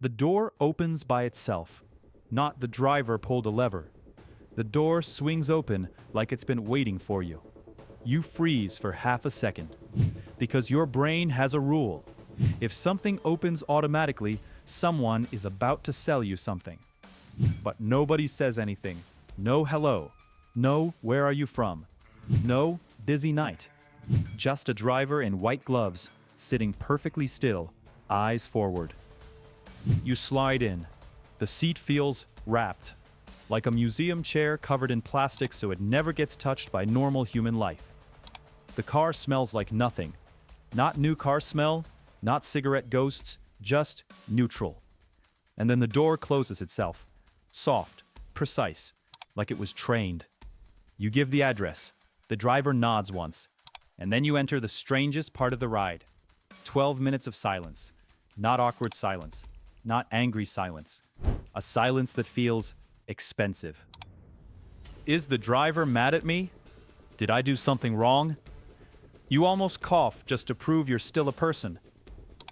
The door opens by itself, not the driver pulled a lever. The door swings open like it's been waiting for you. You freeze for half a second, because your brain has a rule. If something opens automatically, someone is about to sell you something. But nobody says anything. No hello. No where are you from. No busy night. Just a driver in white gloves, sitting perfectly still, eyes forward. You slide in. The seat feels wrapped, like a museum chair covered in plastic so it never gets touched by normal human life. The car smells like nothing. Not new car smell, not cigarette ghosts, just neutral. And then the door closes itself. Soft, precise, like it was trained. You give the address. The driver nods once. And then you enter the strangest part of the ride. 12 minutes of silence. Not awkward silence. Not angry silence. A silence that feels expensive. Is the driver mad at me? Did I do something wrong? You almost cough just to prove you're still a person.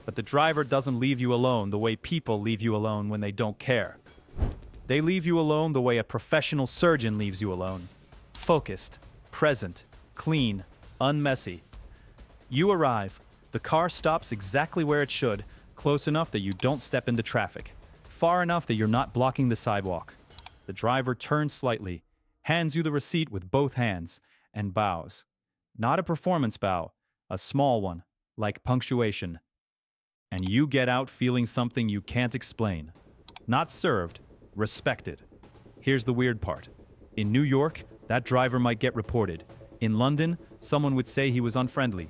But the driver doesn't leave you alone the way people leave you alone when they don't care. They leave you alone the way a professional surgeon leaves you alone. Focused, present, clean, unmessy. You arrive. The car stops exactly where it should, close enough that you don't step into traffic, far enough that you're not blocking the sidewalk. The driver turns slightly, hands you the receipt with both hands, and bows. Not a performance bow, a small one, like punctuation. And you get out feeling something you can't explain. Not served, respected. Here's the weird part. In New York, that driver might get reported. In London, someone would say he was unfriendly.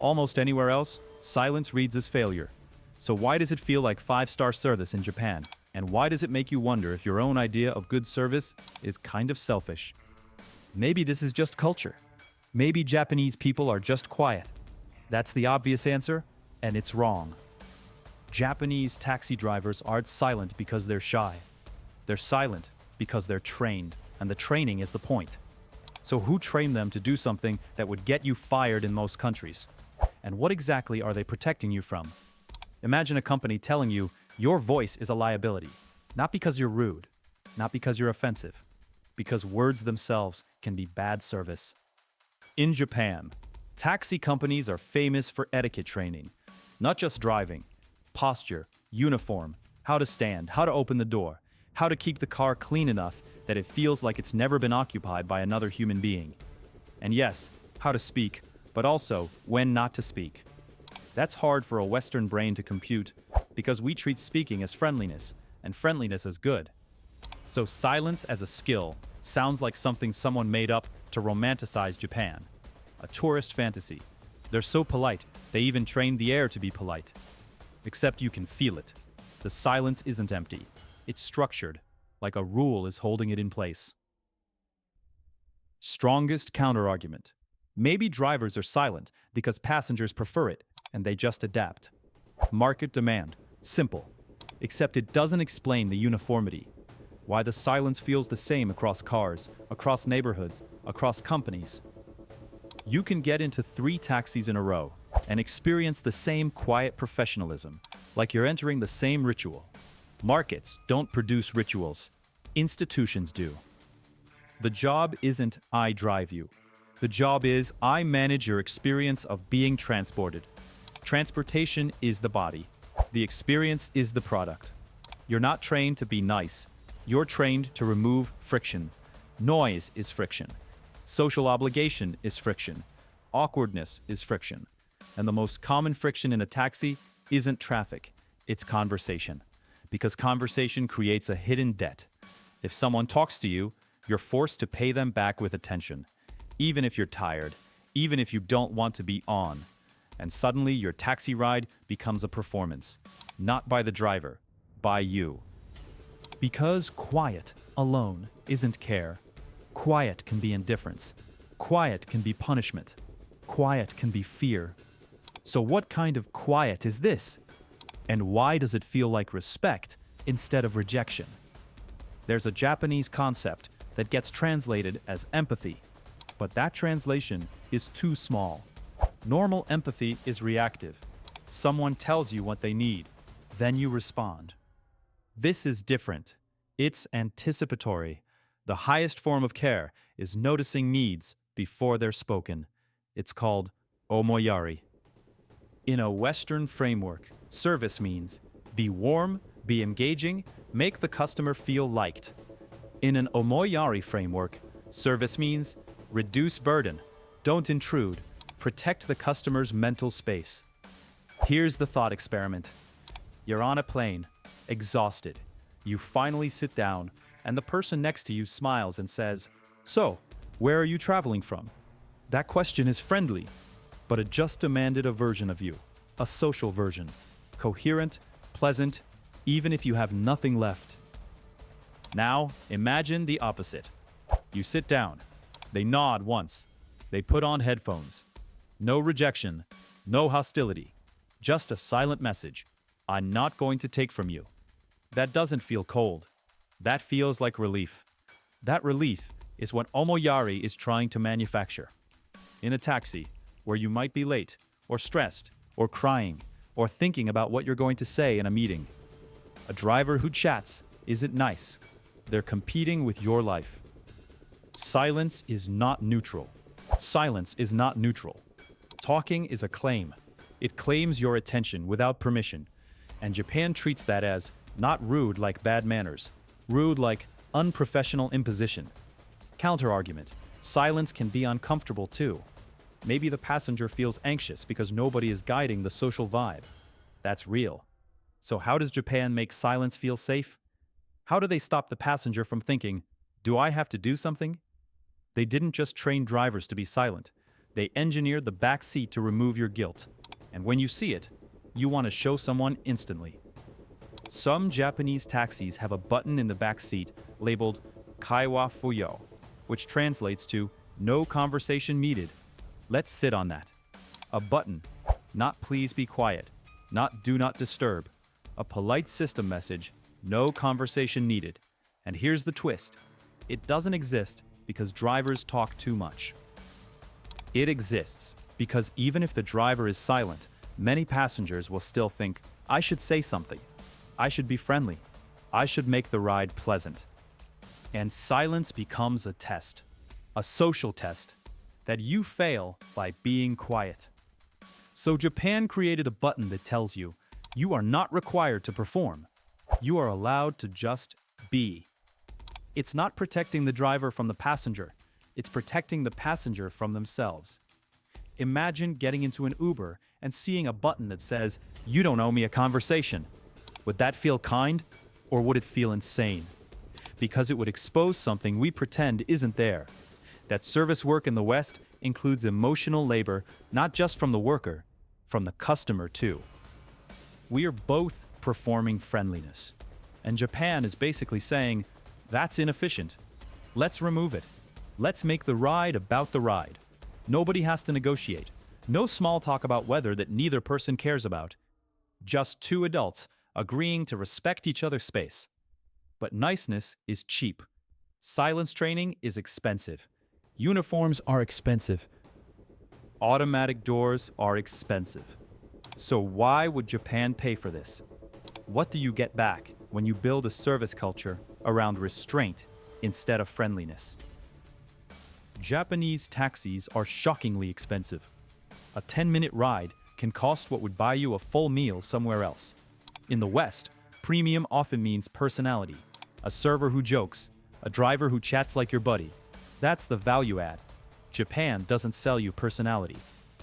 Almost anywhere else, silence reads as failure. So why does it feel like 5-star service in Japan? And why does it make you wonder if your own idea of good service is kind of selfish? Maybe this is just culture. Maybe Japanese people are just quiet. That's the obvious answer, and it's wrong. Japanese taxi drivers aren't silent because they're shy. They're silent because they're trained, and the training is the point. So who trained them to do something that would get you fired in most countries? And what exactly are they protecting you from? Imagine a company telling you your voice is a liability, not because you're rude, not because you're offensive, because words themselves can be bad service. In Japan, taxi companies are famous for etiquette training, not just driving, posture, uniform, how to stand, how to open the door, how to keep the car clean enough that it feels like it's never been occupied by another human being. And yes, how to speak, but also when not to speak. That's hard for a Western brain to compute because we treat speaking as friendliness, and friendliness as good. So silence as a skill sounds like something someone made up to romanticize Japan. A tourist fantasy. They're so polite, they even trained the air to be polite. Except you can feel it. The silence isn't empty. It's structured, like a rule is holding it in place. Strongest counterargument. Maybe drivers are silent because passengers prefer it, and they just adapt. Market demand. Simple. Except it doesn't explain the uniformity. Why the silence feels the same across cars, across neighborhoods, across companies. You can get into 3 taxis in a row and experience the same quiet professionalism, like you're entering the same ritual. Markets don't produce rituals. Institutions do. The job isn't I drive you. The job is I manage your experience of being transported. Transportation is the body. The experience is the product. You're not trained to be nice. You're trained to remove friction. Noise is friction. Social obligation is friction. Awkwardness is friction. And the most common friction in a taxi isn't traffic, it's conversation. Because conversation creates a hidden debt. If someone talks to you, you're forced to pay them back with attention. Even if you're tired, even if you don't want to be on. And suddenly your taxi ride becomes a performance. Not by the driver, by you. Because quiet alone isn't care. Quiet can be indifference. Quiet can be punishment. Quiet can be fear. So what kind of quiet is this? And why does it feel like respect instead of rejection? There's a Japanese concept that gets translated as empathy, but that translation is too small. Normal empathy is reactive. Someone tells you what they need, then you respond. This is different. It's anticipatory. The highest form of care is noticing needs before they're spoken. It's called omoiyari. In a Western framework, service means be warm, be engaging, make the customer feel liked. In an omoiyari framework, service means reduce burden, don't intrude, protect the customer's mental space. Here's the thought experiment. You're on a plane, exhausted. You finally sit down, and the person next to you smiles and says, "So, where are you traveling from?" That question is friendly, but it just demanded a version of you, a social version, coherent, pleasant, even if you have nothing left. Now, imagine the opposite. You sit down. They nod once. They put on headphones. No rejection, no hostility, just a silent message. I'm not going to take from you. That doesn't feel cold. That feels like relief. That relief is what omoiyari is trying to manufacture. In a taxi, where you might be late, or stressed, or crying, or thinking about what you're going to say in a meeting. A driver who chats isn't nice. They're competing with your life. Silence is not neutral. Silence is not neutral. Talking is a claim. It claims your attention without permission. And Japan treats that as not rude like bad manners, rude like unprofessional imposition. Counter-argument. Silence can be uncomfortable too. Maybe the passenger feels anxious because nobody is guiding the social vibe. That's real. So how does Japan make silence feel safe? How do they stop the passenger from thinking, "Do I have to do something?" They didn't just train drivers to be silent. They engineered the back seat to remove your guilt. And when you see it, you want to show someone instantly. Some Japanese taxis have a button in the back seat labeled Kaiwa Fuyo, which translates to "No conversation needed." Let's sit on that. A button, not "Please be quiet," not "Do not disturb." A polite system message, "No conversation needed." And here's the twist. It doesn't exist because drivers talk too much. It exists because even if the driver is silent, many passengers will still think, "I should say something. I should be friendly. I should make the ride pleasant." And silence becomes a test, a social test, that you fail by being quiet. So Japan created a button that tells you, you are not required to perform. You are allowed to just be. It's not protecting the driver from the passenger. It's protecting the passenger from themselves. Imagine getting into an Uber and seeing a button that says, "You don't owe me a conversation." Would that feel kind, or would it feel insane? Because it would expose something we pretend isn't there. That service work in the West includes emotional labor, not just from the worker, from the customer too. We are both performing friendliness. And Japan is basically saying, that's inefficient. Let's remove it. Let's make the ride about the ride. Nobody has to negotiate. No small talk about weather that neither person cares about. Just two adults agreeing to respect each other's space. But niceness is cheap. Silence training is expensive. Uniforms are expensive. Automatic doors are expensive. So why would Japan pay for this? What do you get back when you build a service culture around restraint instead of friendliness? Japanese taxis are shockingly expensive. A 10-minute ride can cost what would buy you a full meal somewhere else. In the West, premium often means personality. A server who jokes, a driver who chats like your buddy. That's the value add. Japan doesn't sell you personality.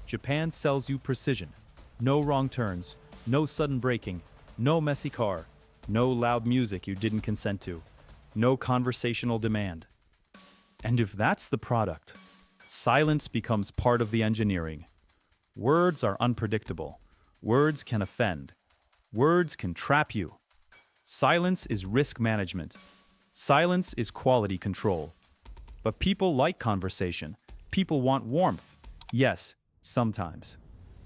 Japan sells you precision. No wrong turns, no sudden braking, no messy car, no loud music you didn't consent to, no conversational demand. And if that's the product, silence becomes part of the engineering. Words are unpredictable. Words can offend. Words can trap you. Silence is risk management. Silence is quality control. But people like conversation. People want warmth. Yes, sometimes.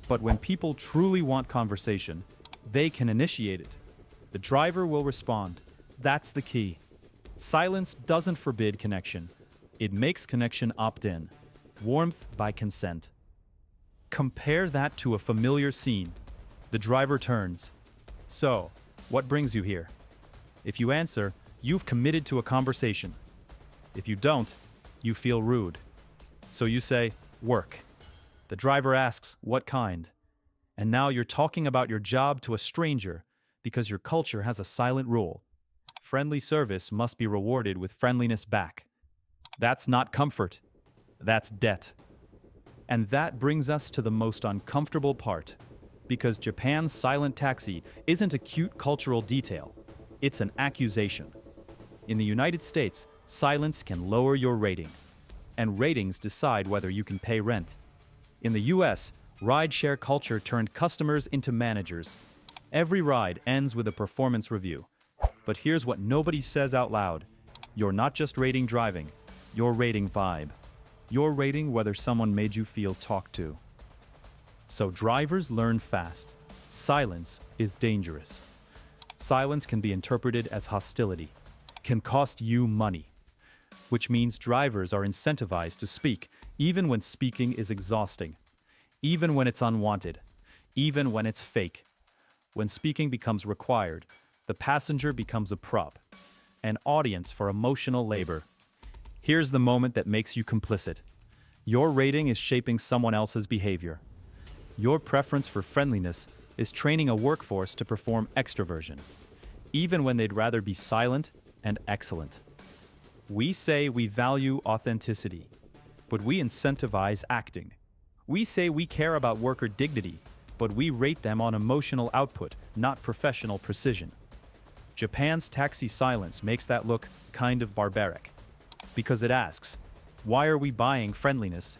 But when people truly want conversation, they can initiate it. The driver will respond. That's the key. Silence doesn't forbid connection. It makes connection opt-in. Warmth by consent. Compare that to a familiar scene. The driver turns. "So, what brings you here?" If you answer, you've committed to a conversation. If you don't, you feel rude. So you say, work. The driver asks, what kind? And now you're talking about your job to a stranger because your culture has a silent rule. Friendly service must be rewarded with friendliness back. That's not comfort. That's debt. And that brings us to the most uncomfortable part, because Japan's silent taxi isn't a cute cultural detail. It's an accusation. In the United States, silence can lower your rating, and ratings decide whether you can pay rent. In the US, rideshare culture turned customers into managers. Every ride ends with a performance review. But here's what nobody says out loud. You're not just rating driving, you're rating vibe. You're rating whether someone made you feel talked to. So drivers learn fast. Silence is dangerous. Silence can be interpreted as hostility, can cost you money, which means drivers are incentivized to speak even when speaking is exhausting, even when it's unwanted, even when it's fake. When speaking becomes required, the passenger becomes a prop, an audience for emotional labor. Here's the moment that makes you complicit. Your rating is shaping someone else's behavior. Your preference for friendliness is training a workforce to perform extroversion, even when they'd rather be silent and excellent. We say we value authenticity, but we incentivize acting. We say we care about worker dignity, but we rate them on emotional output, not professional precision. Japan's taxi silence makes that look kind of barbaric, because it asks, why are we buying friendliness?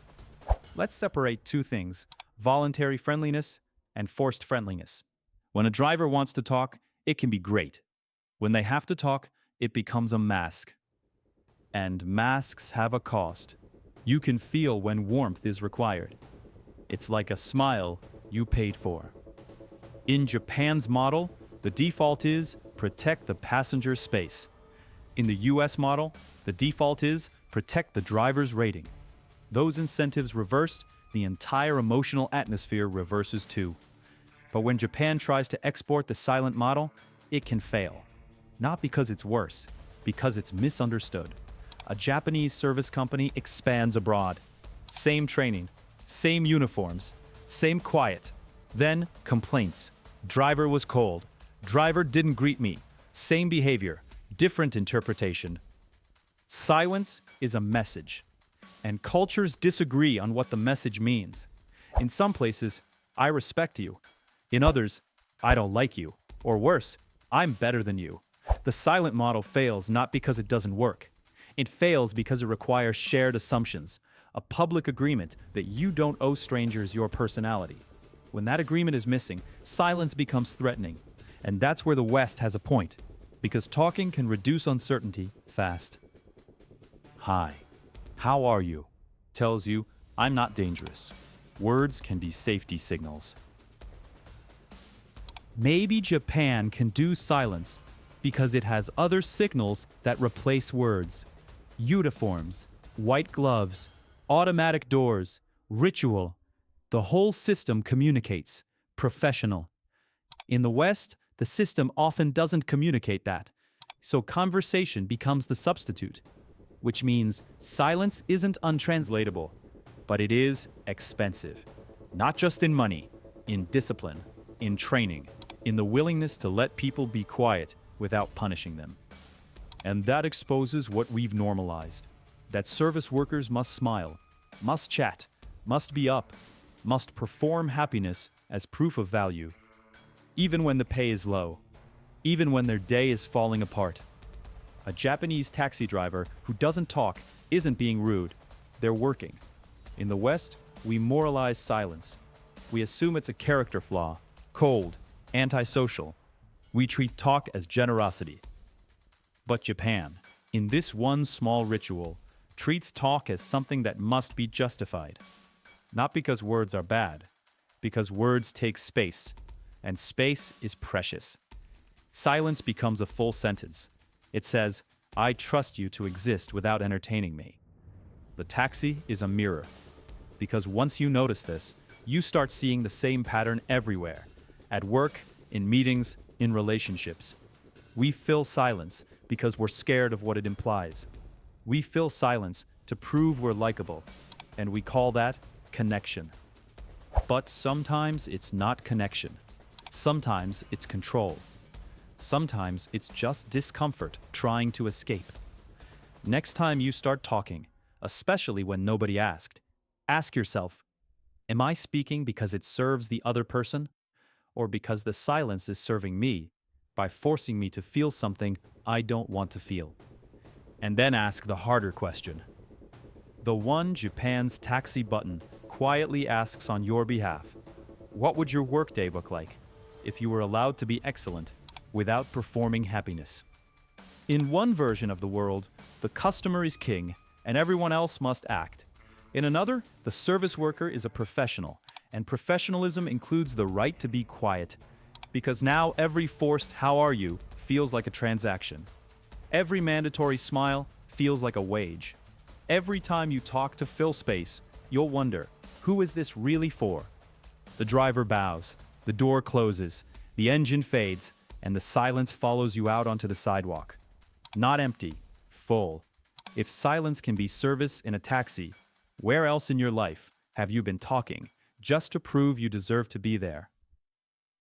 Let's separate two things, voluntary friendliness and forced friendliness. When a driver wants to talk, it can be great. When they have to talk, it becomes a mask. And masks have a cost. You can feel when warmth is required. It's like a smile you paid for. In Japan's model, the default is protect the passenger's space. In the US model, the default is protect the driver's rating. Those incentives reversed, the entire emotional atmosphere reverses too. But when Japan tries to export the silent model, it can fail. Not because it's worse, because it's misunderstood. A Japanese service company expands abroad. Same training, same uniforms, same quiet. Then complaints. Driver was cold. Driver didn't greet me. Same behavior, different interpretation. Silence is a message, and cultures disagree on what the message means. In some places, I respect you. In others, I don't like you. Or worse, I'm better than you. The silent model fails not because it doesn't work. It fails because it requires shared assumptions, a public agreement that you don't owe strangers your personality. When that agreement is missing, silence becomes threatening. And that's where the West has a point, because talking can reduce uncertainty fast. Hi, how are you? Tells you, I'm not dangerous. Words can be safety signals. Maybe Japan can do silence because it has other signals that replace words. Uniforms, white gloves, automatic doors, ritual. The whole system communicates. Professional. In the West, the system often doesn't communicate that, so conversation becomes the substitute, which means silence isn't untranslatable, but it is expensive. Not just in money, in discipline, in training, in the willingness to let people be quiet without punishing them. And that exposes what we've normalized, that service workers must smile, must chat, must be up, must perform happiness as proof of value. Even when the pay is low, even when their day is falling apart. A Japanese taxi driver who doesn't talk isn't being rude, they're working. In the West, we moralize silence. We assume it's a character flaw, cold, antisocial. We treat talk as generosity. But Japan, in this one small ritual, treats talk as something that must be justified. Not because words are bad, because words take space. And space is precious. Silence becomes a full sentence. It says, I trust you to exist without entertaining me. The taxi is a mirror. Because once you notice this, you start seeing the same pattern everywhere. At work, in meetings, in relationships. We fill silence because we're scared of what it implies. We fill silence to prove we're likable, and we call that connection. But sometimes it's not connection. Sometimes it's control. Sometimes it's just discomfort trying to escape. Next time you start talking, especially when nobody asked, ask yourself, am I speaking because it serves the other person? Or because the silence is serving me by forcing me to feel something I don't want to feel? And then ask the harder question. The one Japan's taxi button quietly asks on your behalf. What would your workday look like if you were allowed to be excellent without performing happiness? In one version of the world, the customer is king and everyone else must act. In another, the service worker is a professional, and professionalism includes the right to be quiet, because now every forced "how are you" feels like a transaction. Every mandatory smile feels like a wage. Every time you talk to fill space, you'll wonder, who is this really for? The driver bows, the door closes, the engine fades, and the silence follows you out onto the sidewalk. Not empty, full. If silence can be service in a taxi, where else in your life have you been talking just to prove you deserve to be there?